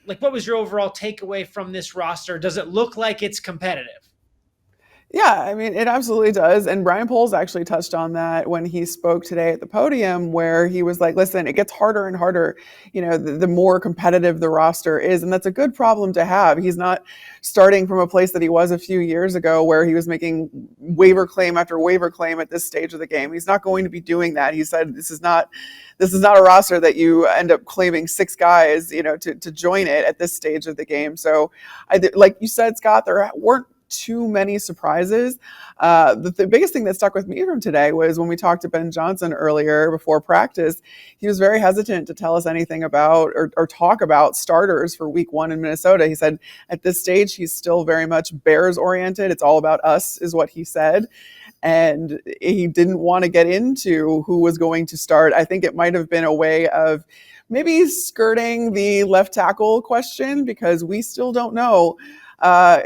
like, what was your overall takeaway from this roster? Does it look like it's competitive? Yeah, I mean, it absolutely does. And Brian Poles actually touched on that when he spoke today at the podium, where he was like, listen, it gets harder and harder, the more competitive the roster is. And that's a good problem to have. He's not starting from a place that he was a few years ago, where he was making waiver claim after waiver claim at this stage of the game. He's not going to be doing that. He said, this is not a roster that you end up claiming six guys, to join it at this stage of the game. So like you said, Scott, there weren't too many surprises. The biggest thing that stuck with me from today was when we talked to Ben Johnson earlier before practice. He was very hesitant to tell us anything about or talk about starters for week one in Minnesota. He said at this stage, he's still very much Bears oriented. It's all about us, is what he said. And he didn't want to get into who was going to start. I think it might have been a way of maybe skirting the left tackle question, because we still don't know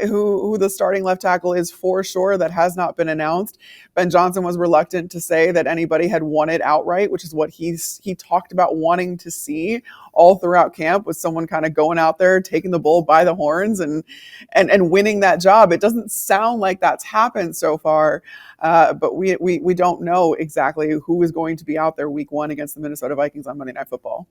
who the starting left tackle is for sure. That has not been announced. Ben Johnson was reluctant to say that anybody had won it outright, which is what he talked about wanting to see all throughout camp, was someone kind of going out there, taking the bull by the horns and winning that job. It doesn't sound like that's happened so far, but we don't know exactly who is going to be out there week one against the Minnesota Vikings on Monday Night Football.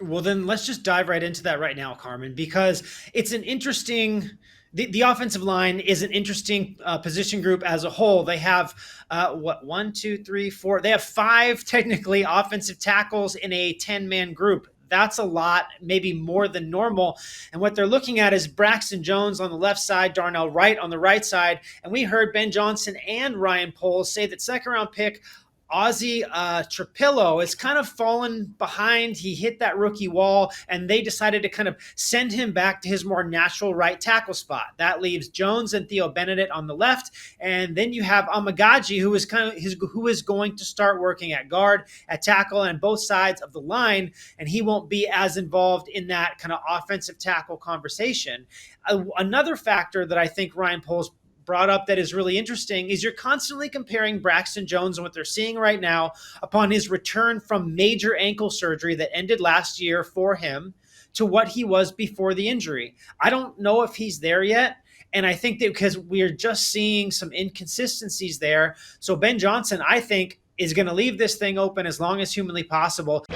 Well, then let's just dive right into that right now, Carmen, because it's an interesting. The offensive line is an interesting position group as a whole. They have one, two, three, four. They have five technically offensive tackles in a 10-man group. That's a lot, maybe more than normal. And what they're looking at is Braxton Jones on the left side, Darnell Wright on the right side. And we heard Ben Johnson and Ryan Poles say that second round pick Ozzy Trapillo has kind of fallen behind. He hit that rookie wall, and they decided to kind of send him back to his more natural right tackle spot. That leaves Jones and Theo Benedict on the left, and then you have Amagaji, who is going to start working at guard, at tackle, and both sides of the line, and he won't be as involved in that kind of offensive tackle conversation. Another factor that I think Ryan Poles brought up that is really interesting is you're constantly comparing Braxton Jones and what they're seeing right now upon his return from major ankle surgery that ended last year for him to what he was before the injury. I don't know if he's there yet. And I think that because we're just seeing some inconsistencies there. So Ben Johnson, I think, is going to leave this thing open as long as humanly possible.